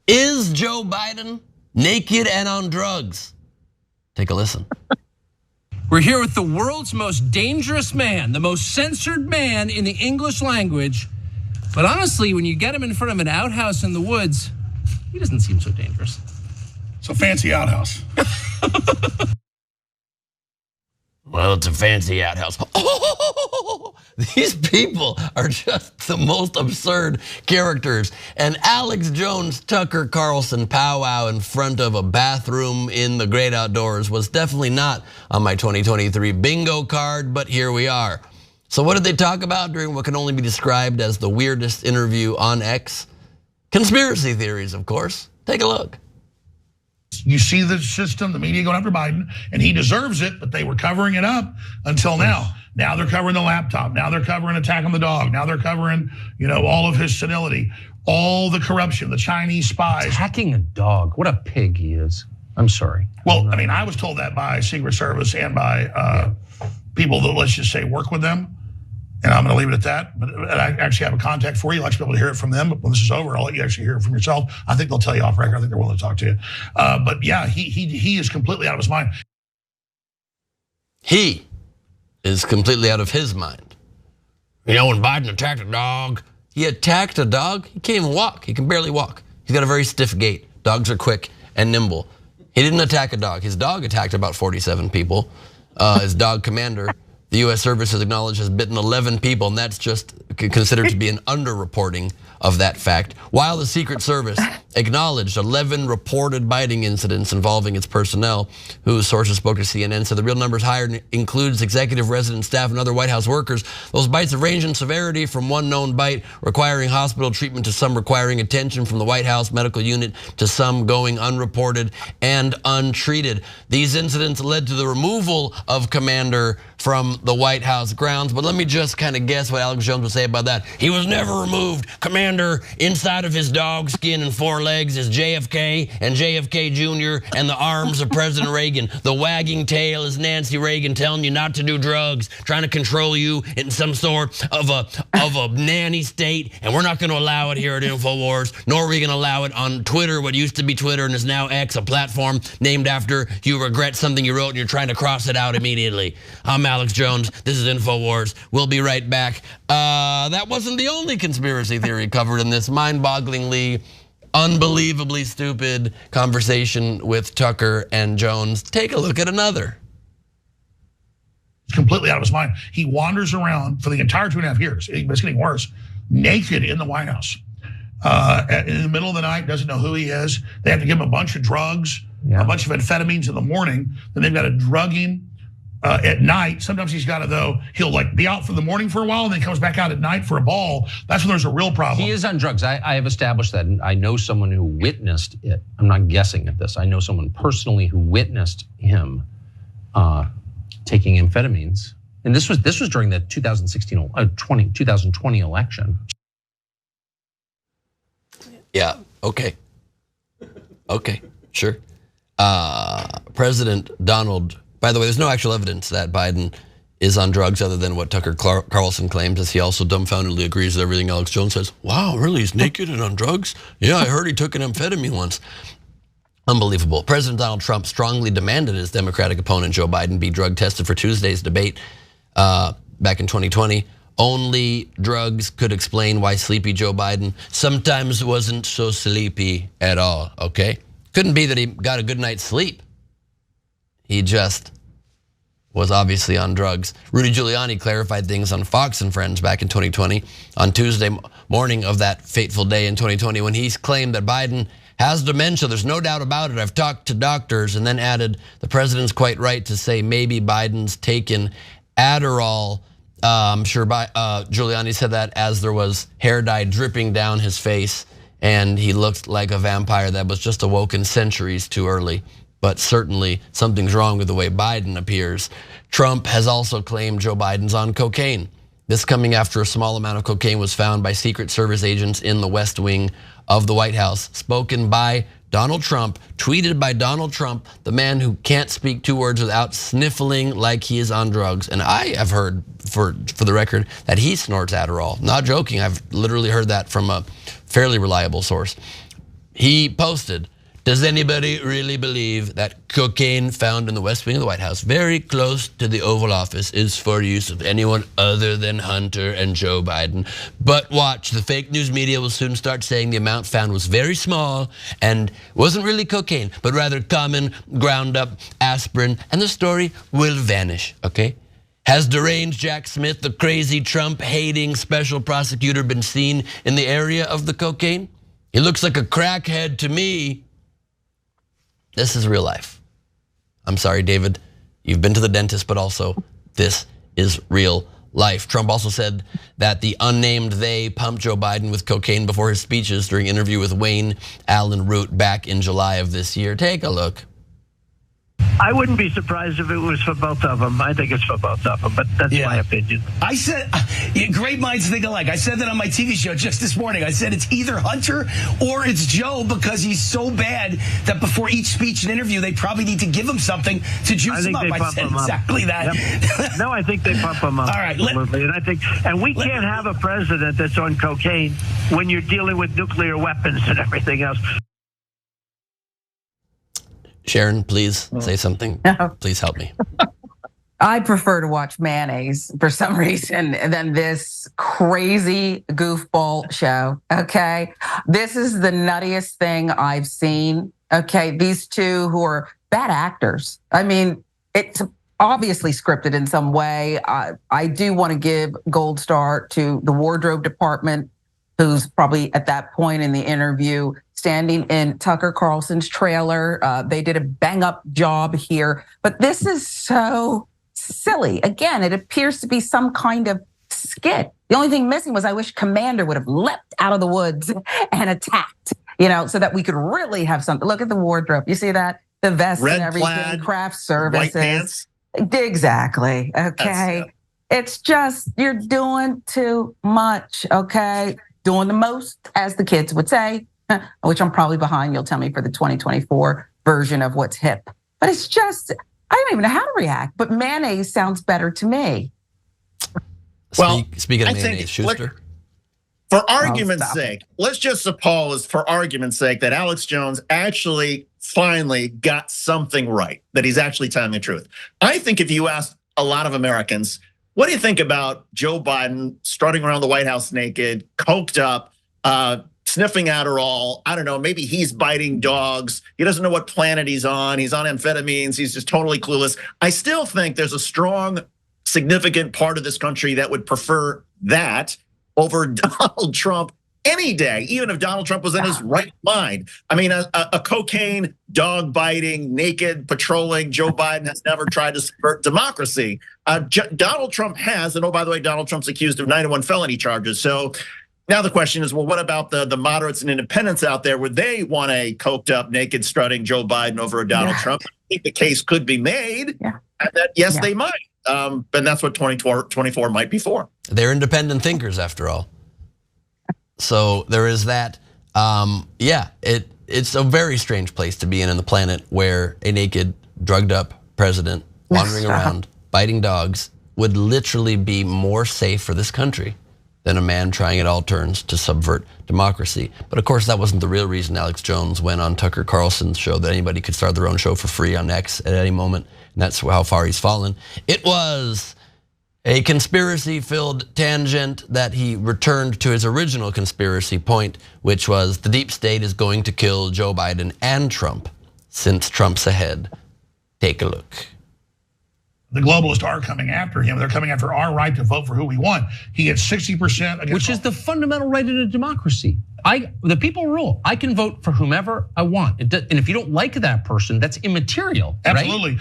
Is Joe Biden naked and on drugs? Take a listen. We're here with the world's most dangerous man, the most censored man in the English language. But honestly, when you get him in front of an outhouse in the woods, he doesn't seem so dangerous. It's a fancy outhouse. Well, it's a fancy outhouse. Oh, these people are just the most absurd characters. And Alex Jones Tucker Carlson powwow in front of a bathroom in the great outdoors was definitely not on my 2023 bingo card, but here we are. So what did they talk about during what can only be described as the weirdest interview on X? Conspiracy theories, of course. Take a look. You see the system, the media going after Biden, and he deserves it, but they were covering it up until now. Now they're covering the laptop. Now they're covering attack on the dog. Now they're covering, all of his senility, all the corruption, the Chinese spies. Attacking a dog, what a pig he is. I'm sorry. Well, I mean, I was told that by Secret Service and by people that, let's just say, work with them. And I'm gonna leave it at that. But I actually have a contact for you. I'd like to be able to hear it from them. But when this is over, I'll let you actually hear it from yourself. I think they'll tell you off record. I think they're willing to talk to you. But yeah, he is completely out of his mind. He is completely out of his mind. When Biden attacked a dog, he attacked a dog? He can't even walk. He can barely walk. He's got a very stiff gait. Dogs are quick and nimble. He didn't attack a dog. His dog attacked about 47 people. His dog commander, the US Service has acknowledged, has bitten 11 people, and that's just considered to be an underreporting of that fact. While the Secret Service acknowledged 11 reported biting incidents involving its personnel, whose sources spoke to CNN, said the real numbers higher includes executive, resident staff, and other White House workers. Those bites have ranged in severity from one known bite requiring hospital treatment to some requiring attention from the White House medical unit to some going unreported and untreated. These incidents led to the removal of Commander from the White House grounds. But let me just kind of guess what Alex Jones would say about that. He was never removed. Commander inside of his dog skin and 4 legs is JFK and JFK Jr. and the arms of President Reagan. The wagging tail is Nancy Reagan telling you not to do drugs, trying to control you in some sort of a nanny state. And we're not going to allow it here at InfoWars, nor are we going to allow it on Twitter, what used to be Twitter and is now X, a platform named after you regret something you wrote and you're trying to cross it out immediately. I'm Alex Jones. This is InfoWars. We'll be right back. That wasn't the only conspiracy theory covered in this mind-bogglingly, unbelievably stupid conversation with Tucker and Jones. Take a look at another. Completely out of his mind. He wanders around for the entire 2.5 years. It's getting worse. Naked in the White House. In the middle of the night, doesn't know who he is. They have to give him a bunch of drugs, a bunch of amphetamines in the morning. Then they've got to drug him at night. Sometimes he's got to, though, he'll like be out for the morning for a while and then comes back out at night for a ball. That's when there's a real problem. He is on drugs. I have established that, and I know someone who witnessed it. I'm not guessing at this. I know someone personally who witnessed him taking amphetamines. And this was during the 2020 election. Yeah, okay, sure. President Donald, by the way, there's no actual evidence that Biden is on drugs other than what Tucker Carlson claims, as he also dumbfoundedly agrees with everything Alex Jones says. Wow, really, he's naked and on drugs? Yeah, I heard he took an amphetamine once. Unbelievable. President Donald Trump strongly demanded his Democratic opponent, Joe Biden, be drug tested for Tuesday's debate back in 2020. Only drugs could explain why sleepy Joe Biden sometimes wasn't so sleepy at all, okay? Couldn't be that he got a good night's sleep. He just was obviously on drugs. Rudy Giuliani clarified things on Fox and Friends back in 2020 on Tuesday morning of that fateful day in 2020 when he claimed that Biden has dementia. There's no doubt about it. I've talked to doctors, and then added, the president's quite right to say maybe Biden's taken Adderall. I'm sure Giuliani said that as there was hair dye dripping down his face and he looked like a vampire that was just awoken centuries too early. But certainly something's wrong with the way Biden appears. Trump has also claimed Joe Biden's on cocaine. This coming after a small amount of cocaine was found by Secret Service agents in the West Wing of the White House. Spoken by Donald Trump, tweeted by Donald Trump, the man who can't speak 2 words without sniffling like he is on drugs. And I have heard, for the record, that he snorts Adderall. Not joking, I've literally heard that from a fairly reliable source. He posted, does anybody really believe that cocaine found in the West Wing of the White House, very close to the Oval Office, is for use of anyone other than Hunter and Joe Biden? But watch, the fake news media will soon start saying the amount found was very small and wasn't really cocaine, but rather common ground up aspirin, and the story will vanish, okay? Has deranged Jack Smith, the crazy Trump-hating special prosecutor, been seen in the area of the cocaine? He looks like a crackhead to me. This is real life. I'm sorry, David, you've been to the dentist, but also this is real life. Trump also said that the unnamed they pumped Joe Biden with cocaine before his speeches during an interview with Wayne Allen Root back in July of this year. Take a look. I wouldn't be surprised if it was for both of them. I think it's for both of them, but that's my opinion. I said, great minds think alike. I said that on my TV show just this morning. I said it's either Hunter or it's Joe because he's so bad that before each speech and interview, they probably need to give him something to juice him up. I said exactly that. Yep. No, I think they pump him up. All right. And we can't have a president that's on cocaine when you're dealing with nuclear weapons and everything else. Sharon, please say something. Please help me. I prefer to watch mayonnaise for some reason than this crazy goofball show, okay? This is the nuttiest thing I've seen, okay? These two who are bad actors. I mean, it's obviously scripted in some way. I do want to give gold star to the wardrobe department, who's probably at that point in the interview standing in Tucker Carlson's trailer. They did a bang up job here, but this is so silly. Again, it appears to be some kind of skit. The only thing missing was I wish Commander would have leapt out of the woods and attacked, so that we could really have something. Look at the wardrobe. You see that? The vest Red and everything, plaid, craft services. white pants. Exactly, okay? It's just, you're doing too much, okay? Doing the most, as the kids would say, which I'm probably behind, you'll tell me, for the 2024 version of what's hip. But it's just, I don't even know how to react, but mayonnaise sounds better to me. Well, speaking of mayonnaise, Schuster. For argument's sake, let's just suppose, for argument's sake, that Alex Jones actually finally got something right, that he's actually telling the truth. I think if you ask a lot of Americans, what do you think about Joe Biden strutting around the White House naked, coked up, sniffing Adderall? I don't know, maybe he's biting dogs. He doesn't know what planet he's on. He's on amphetamines. He's just totally clueless. I still think there's a strong, significant part of this country that would prefer that over Donald Trump any day, even if Donald Trump was in his right mind. I mean, a cocaine, dog biting, naked, patrolling Joe Biden has never tried to subvert democracy. Donald Trump has, and oh, by the way, Donald Trump's accused of 91 felony charges. So now the question is, well, what about the moderates and independents out there? Would they want a coked up, naked, strutting Joe Biden over a Donald Trump? I think the case could be made that yes, they might. And that's what 2024 might be for. They're independent thinkers, after all. So there is that. It's a very strange place to be in the planet, where a naked, drugged up president wandering around, biting dogs, would literally be more safe for this country than a man trying at all turns to subvert democracy. But of course, that wasn't the real reason Alex Jones went on Tucker Carlson's show, that anybody could start their own show for free on X at any moment. And that's how far he's fallen. It was a conspiracy-filled tangent that he returned to his original conspiracy point, which was the deep state is going to kill Joe Biden and Trump since Trump's ahead. Take a look. The globalists are coming after him. They're coming after our right to vote for who we want. He gets 60% against, which is the fundamental right in a democracy. The people rule. I can vote for whomever I want. And if you don't like that person, that's immaterial. Absolutely. Right?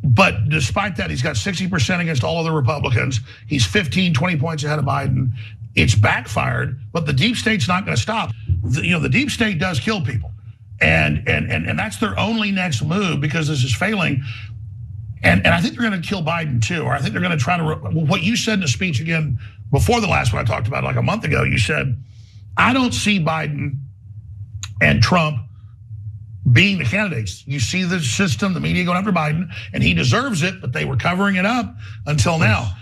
But despite that, he's got 60% against all other Republicans. He's 15, 20 points ahead of Biden. It's backfired, but the deep state's not going to stop. The deep state does kill people. And that's their only next move, because this is failing. And I think they're going to kill Biden too, or I think they're going to try to, what you said in a speech again before the last one I talked about like a month ago, you said, I don't see Biden and Trump being the candidates. You see the system, the media going after Biden, and he deserves it, but they were covering it up until now.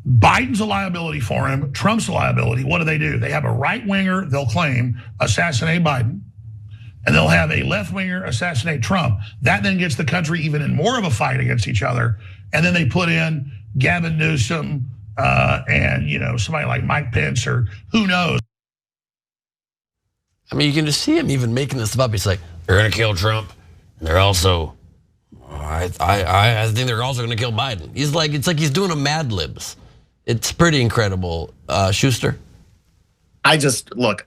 Biden's a liability for him. Trump's a liability. What do? They have a right winger, they'll claim, assassinate Biden, and they'll have a left winger assassinate Trump. That then gets the country even in more of a fight against each other. And then they put in Gavin Newsom and somebody like Mike Pence or who knows. I mean, you can just see him even making this stuff up. He's like, they're going to kill Trump. And they're also, I think they're also going to kill Biden. It's like he's doing a Mad Libs. It's pretty incredible. Schuster? Look,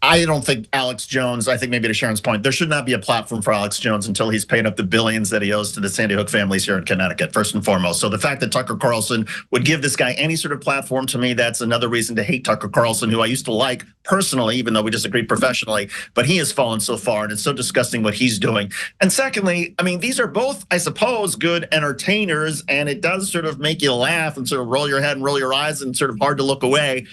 I don't think Alex Jones, I think maybe to Sharon's point, there should not be a platform for Alex Jones until he's paid up the billions that he owes to the Sandy Hook families here in Connecticut, first and foremost. So the fact that Tucker Carlson would give this guy any sort of platform, to me, that's another reason to hate Tucker Carlson, who I used to like personally, even though we disagreed professionally, but he has fallen so far and it's so disgusting what he's doing. And secondly, I mean, these are both, I suppose, good entertainers, and it does sort of make you laugh and sort of roll your head and roll your eyes and sort of hard to look away.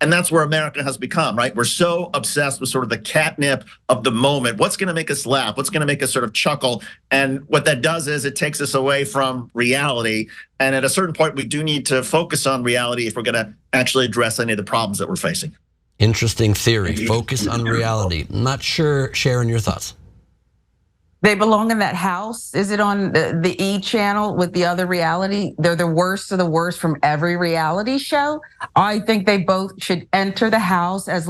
And that's where America has become, right? We're so obsessed with sort of the catnip of the moment. What's going to make us laugh? What's going to make us sort of chuckle? And what that does is it takes us away from reality. And at a certain point, we do need to focus on reality if we're going to actually address any of the problems that we're facing. Interesting theory. Focus on reality. Not sure, Sharon, your thoughts. They belong in that house. Is it on the E channel with the other reality? They're the worst of the worst from every reality show. I think they both should enter the house as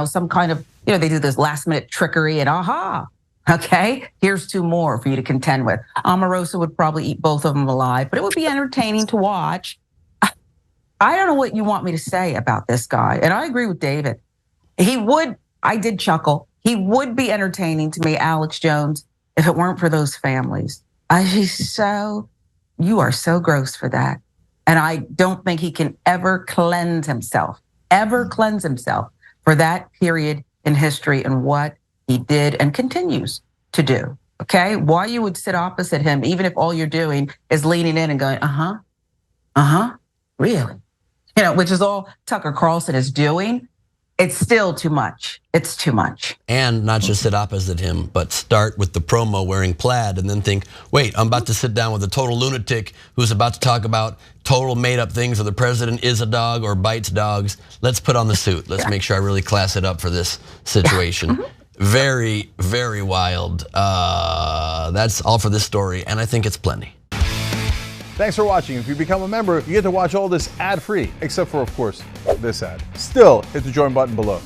some kind of, they do this last minute trickery and aha. Okay, here's two more for you to contend with. Omarosa would probably eat both of them alive, but it would be entertaining to watch. I don't know what you want me to say about this guy. And I agree with David. I did chuckle. He would be entertaining to me, Alex Jones, if it weren't for those families. You are so gross for that. And I don't think he can ever cleanse himself for that period in history and what he did and continues to do. Okay? Why you would sit opposite him, even if all you're doing is leaning in and going, really? Which is all Tucker Carlson is doing. It's still too much. It's too much. And not just sit opposite him, but start with the promo wearing plaid and then think, wait, I'm about to sit down with a total lunatic who's about to talk about total made up things, or the president is a dog or bites dogs. Let's put on the suit. Let's make sure I really class it up for this situation. Very, very wild. That's all for this story, and I think it's plenty. Thanks for watching. If you become a member, you get to watch all this ad-free, except for, of course, this ad. Still, hit the join button below.